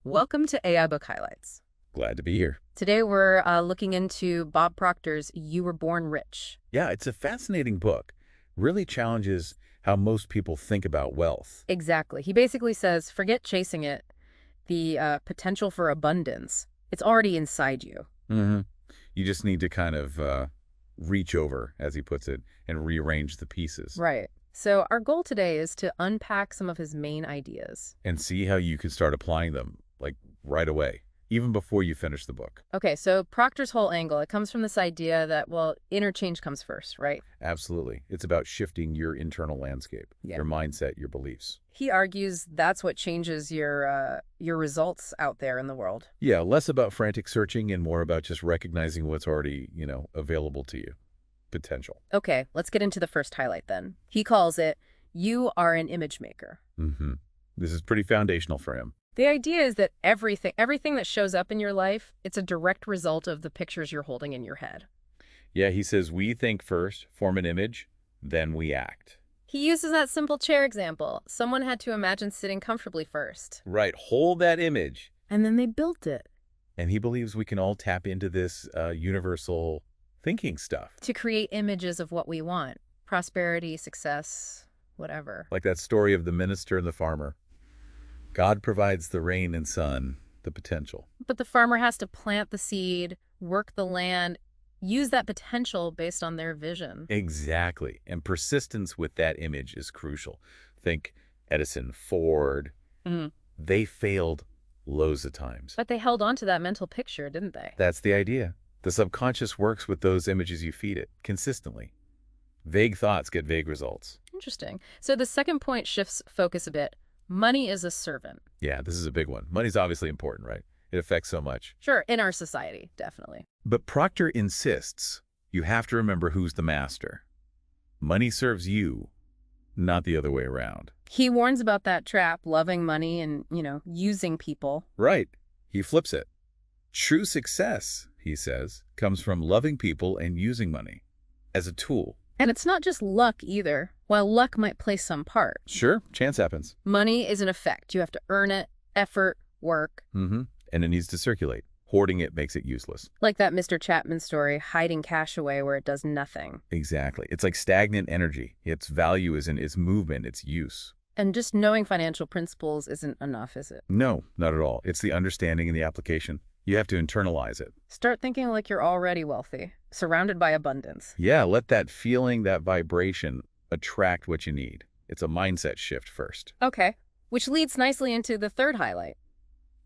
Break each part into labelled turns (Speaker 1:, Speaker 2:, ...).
Speaker 1: Welcome to AI Book Highlights.
Speaker 2: Glad to be here.
Speaker 1: Today we're looking into Bob Proctor's You Were Born Rich.
Speaker 2: Yeah, it's a fascinating book. Really challenges how most people think about wealth.
Speaker 1: Exactly. He basically says, forget chasing it, the potential for abundance. It's already inside you.
Speaker 2: hmm You just need to kind of reach over, as he puts it, and rearrange the pieces
Speaker 1: Right. So our goal today is to unpack some of his main ideas.
Speaker 2: and see how you can start applying them, like right away, even before you finish the book.
Speaker 1: Okay, so Proctor's whole angle, it comes from this idea that, well, interchange comes first, right?
Speaker 2: Absolutely. It's about shifting your internal landscape,
Speaker 1: Yeah.
Speaker 2: your mindset, your beliefs.
Speaker 1: He argues that's what changes your results out there in the world.
Speaker 2: Yeah, less about frantic searching and more about just recognizing what's already, available to you. Potential.
Speaker 1: Okay, let's get into the first highlight then. He calls it, you are an image maker.
Speaker 2: This is pretty foundational for him.
Speaker 1: The idea is that everything that shows up in your life, it's a direct result of the pictures you're holding in your head.
Speaker 2: Yeah, he says we think first, form an image, then we act.
Speaker 1: He uses that simple chair example. Someone had to imagine sitting comfortably first.
Speaker 2: Right, hold that image.
Speaker 1: And then they built it.
Speaker 2: And he believes we can all tap into this universal thinking stuff.
Speaker 1: To create images of what we want. Prosperity, success, whatever.
Speaker 2: Like that story of the minister and the farmer. God provides the rain and sun, the potential.
Speaker 1: But the farmer has to plant the seed, work the land, use that potential based on their vision.
Speaker 2: Exactly. And persistence with that image is crucial. Think Edison, Ford. They failed loads of times.
Speaker 1: But they held on to that mental picture, didn't they?
Speaker 2: That's the idea. The subconscious works with those images you feed it consistently. Vague thoughts get vague results.
Speaker 1: Interesting. So the second point shifts focus a bit. Money is a servant.
Speaker 2: Yeah, this is a big one. Money's obviously important, right? It affects so much.
Speaker 1: Sure, in our society, definitely.
Speaker 2: But Proctor insists you have to remember who's the master. Money serves you, not the other way around.
Speaker 1: He warns about that trap, loving money and, using people.
Speaker 2: Right. He flips it. True success, he says, comes from loving people and using money as a tool.
Speaker 1: And it's not just luck either. While luck might play some part.
Speaker 2: Sure, chance happens.
Speaker 1: Money is an effect. You have to earn it, effort, work.
Speaker 2: And it needs to circulate. Hoarding it makes it useless.
Speaker 1: Like that Mr. Chapman story, hiding cash away where it does nothing.
Speaker 2: Exactly. It's like stagnant energy. Its value is in its movement, its use.
Speaker 1: And just knowing financial principles isn't enough, is it?
Speaker 2: No, not at all. It's the understanding and the application. You have to internalize it.
Speaker 1: Start thinking like you're already wealthy, surrounded by abundance.
Speaker 2: Yeah, let that feeling, that vibration attract what you need. It's a mindset shift first.
Speaker 1: Okay, which leads nicely into the third highlight.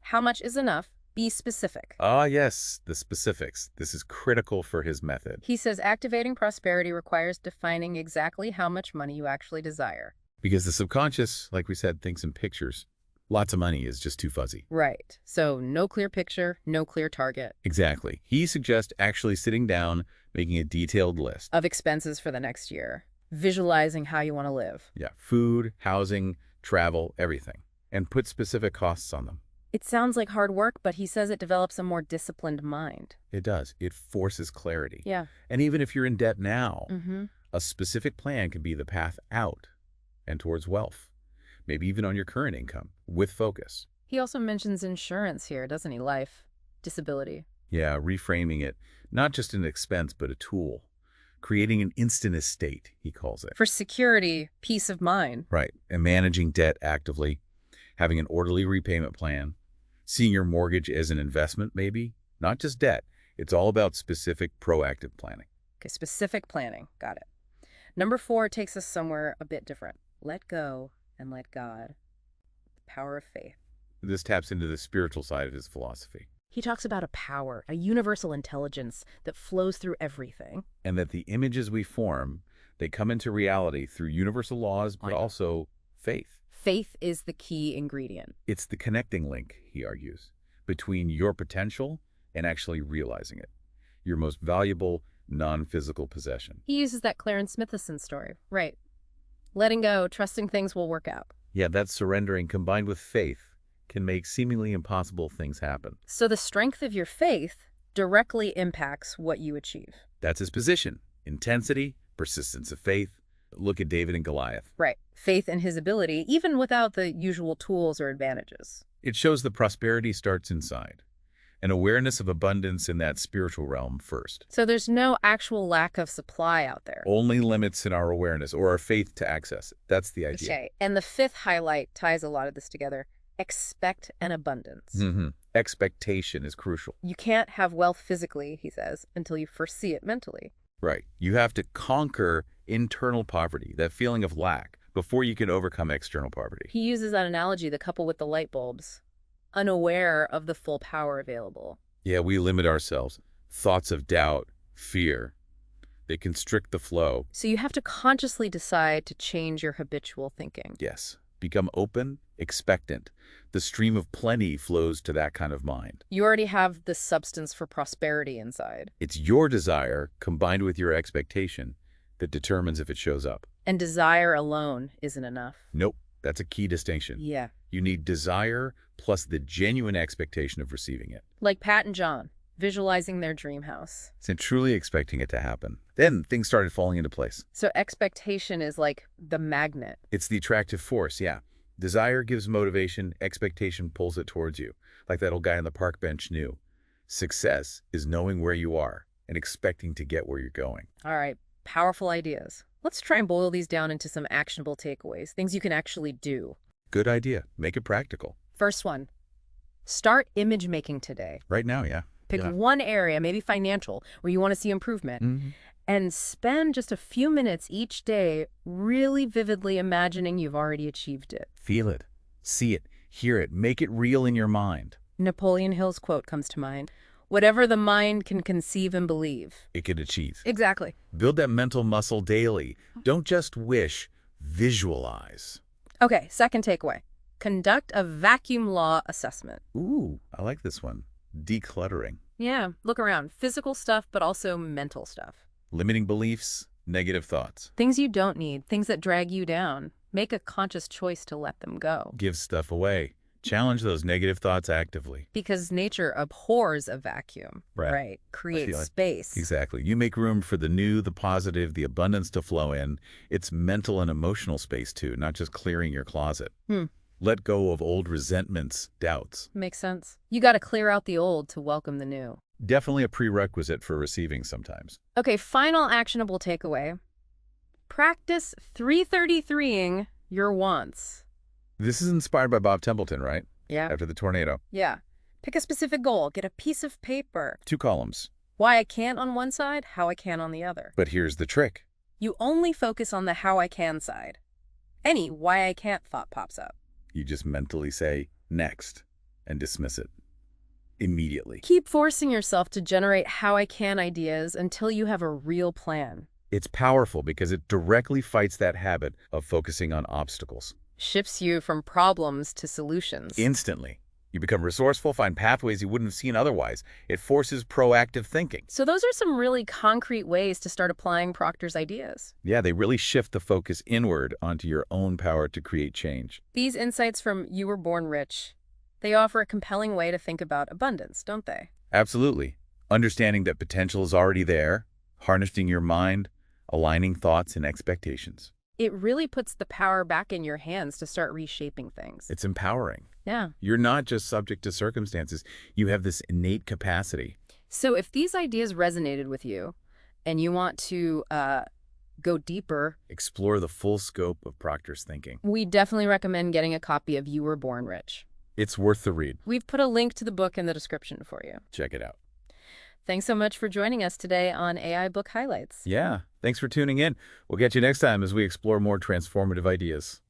Speaker 1: How much is enough? Be specific.
Speaker 2: Ah, yes, the specifics. This is critical for his method.
Speaker 1: He says activating prosperity requires defining exactly how much money you actually desire.
Speaker 2: Because the subconscious, like we said, thinks in pictures. Lots of money is just too fuzzy.
Speaker 1: Right. So no clear picture, no clear target.
Speaker 2: Exactly. He suggests actually sitting down, making a detailed list.
Speaker 1: Of expenses for the next year. Visualizing how you want to live.
Speaker 2: Yeah, food, housing, travel, everything. And put specific costs on them.
Speaker 1: It sounds like hard work, but he says it develops a more disciplined mind.
Speaker 2: It does. It forces clarity.
Speaker 1: Yeah.
Speaker 2: And even if you're in debt now,
Speaker 1: Mm-hmm.
Speaker 2: a specific plan can be the path out and towards wealth. Maybe even on your current income, with focus.
Speaker 1: He also mentions insurance here, doesn't he? Life, disability.
Speaker 2: Yeah, reframing it, not just an expense, but a tool. Creating an instant estate, he calls it.
Speaker 1: For security, peace of mind.
Speaker 2: Right, and managing debt actively, having an orderly repayment plan, seeing your mortgage as an investment maybe, not just debt. It's all about specific proactive planning.
Speaker 1: Okay, specific planning. Got it. Number 4 takes us somewhere a bit different. Let go and let God. The power of faith.
Speaker 2: This taps into the spiritual side of his philosophy.
Speaker 1: He talks about a power, a universal intelligence that flows through everything.
Speaker 2: And that the images we form, they come into reality through universal laws, but also faith.
Speaker 1: Faith is the key ingredient.
Speaker 2: It's the connecting link, he argues, between your potential and actually realizing it. Your most valuable, non-physical possession.
Speaker 1: He uses that Clarence Smithson story. Right. Letting go, trusting things will work out.
Speaker 2: Yeah, that surrendering combined with faith can make seemingly impossible things happen.
Speaker 1: So the strength of your faith directly impacts what you achieve.
Speaker 2: That's his position. Intensity, persistence of faith. Look at David and Goliath.
Speaker 1: Right. Faith in his ability, even without the usual tools or advantages.
Speaker 2: It shows the prosperity starts inside. An awareness of abundance in that spiritual realm first.
Speaker 1: So there's no actual lack of supply out there.
Speaker 2: Only limits in our awareness or our faith to access it. That's the idea.
Speaker 1: Okay. And the fifth highlight ties a lot of this together. Expect an abundance.
Speaker 2: Expectation is crucial.
Speaker 1: You can't have wealth physically, he says, until you first see it mentally.
Speaker 2: Right. You have to conquer internal poverty, that feeling of lack, before you can overcome external poverty.
Speaker 1: He uses that analogy, the couple with the light bulbs, unaware of the full power available.
Speaker 2: Yeah, we limit ourselves. Thoughts of doubt, fear, they constrict the flow.
Speaker 1: So you have to consciously decide to change your habitual thinking.
Speaker 2: Yes. Become open, expectant. The stream of plenty flows to that kind of mind.
Speaker 1: You already have the substance for prosperity inside.
Speaker 2: It's your desire combined with your expectation that determines if it shows up.
Speaker 1: And desire alone isn't enough.
Speaker 2: Nope. That's a key distinction.
Speaker 1: Yeah.
Speaker 2: You need desire plus the genuine expectation of receiving it.
Speaker 1: Like Pat and John, visualizing their dream house.
Speaker 2: And truly expecting it to happen. Then things started falling into place.
Speaker 1: So expectation is like the magnet.
Speaker 2: It's the attractive force, yeah. Desire gives motivation, expectation pulls it towards you. Like that old guy on the park bench knew. Success is knowing where you are and expecting to get where you're going.
Speaker 1: All right, powerful ideas. Let's try and boil these down into some actionable takeaways, things you can actually do.
Speaker 2: Good idea. Make it practical.
Speaker 1: First one, start image making today.
Speaker 2: Right now, yeah.
Speaker 1: Pick one area, maybe financial, where you want to see improvement. And spend just a few minutes each day really vividly imagining you've already achieved it.
Speaker 2: Feel it, see it, hear it, make it real in your mind.
Speaker 1: Napoleon Hill's quote comes to mind. Whatever the mind can conceive and believe,
Speaker 2: it can achieve.
Speaker 1: Exactly.
Speaker 2: Build that mental muscle daily. Don't just wish, visualize.
Speaker 1: Okay, second takeaway. Conduct a vacuum law assessment.
Speaker 2: Ooh, I like this one. Decluttering.
Speaker 1: Yeah, look around. Physical stuff, but also mental stuff.
Speaker 2: Limiting beliefs, negative thoughts.
Speaker 1: Things you don't need, things that drag you down. Make a conscious choice to let them go.
Speaker 2: Give stuff away. Challenge those negative thoughts actively.
Speaker 1: Because nature abhors a vacuum.
Speaker 2: Right.
Speaker 1: Create space.
Speaker 2: Exactly. You make room for the new, the positive, the abundance to flow in. It's mental and emotional space too, not just clearing your closet. Let go of old resentments, doubts.
Speaker 1: Makes sense. You got to clear out the old to welcome the new.
Speaker 2: Definitely a prerequisite for receiving sometimes.
Speaker 1: Okay, final actionable takeaway. Practice 333ing your wants.
Speaker 2: This is inspired by Bob Templeton, right?
Speaker 1: Yeah.
Speaker 2: After the tornado.
Speaker 1: Yeah. Pick a specific goal. Get a piece of paper.
Speaker 2: 2 columns.
Speaker 1: Why I can't on one side, how I can on the other.
Speaker 2: But here's the trick.
Speaker 1: You only focus on the how I can side. Any why I can't thought pops up.
Speaker 2: You just mentally say, next, and dismiss it immediately.
Speaker 1: Keep forcing yourself to generate how I can ideas until you have a real plan.
Speaker 2: It's powerful because it directly fights that habit of focusing on obstacles.
Speaker 1: Shifts you from problems to solutions.
Speaker 2: Instantly. You become resourceful, find pathways you wouldn't have seen otherwise. It forces proactive thinking.
Speaker 1: So those are some really concrete ways to start applying Proctor's ideas.
Speaker 2: Yeah, they really shift the focus inward onto your own power to create change.
Speaker 1: These insights from You Were Born Rich, they offer a compelling way to think about abundance, don't they?
Speaker 2: Absolutely. Understanding that potential is already there, harnessing your mind, aligning thoughts and expectations.
Speaker 1: It really puts the power back in your hands to start reshaping things.
Speaker 2: It's empowering.
Speaker 1: Yeah.
Speaker 2: You're not just subject to circumstances. You have this innate capacity.
Speaker 1: So if these ideas resonated with you and you want to go deeper,
Speaker 2: explore the full scope of Proctor's thinking.
Speaker 1: We definitely recommend getting a copy of You Were Born Rich.
Speaker 2: It's worth the read.
Speaker 1: We've put a link to the book in the description for you.
Speaker 2: Check it out.
Speaker 1: Thanks so much for joining us today on AI Book Highlights.
Speaker 2: Yeah, thanks for tuning in. We'll catch you next time as we explore more transformative ideas.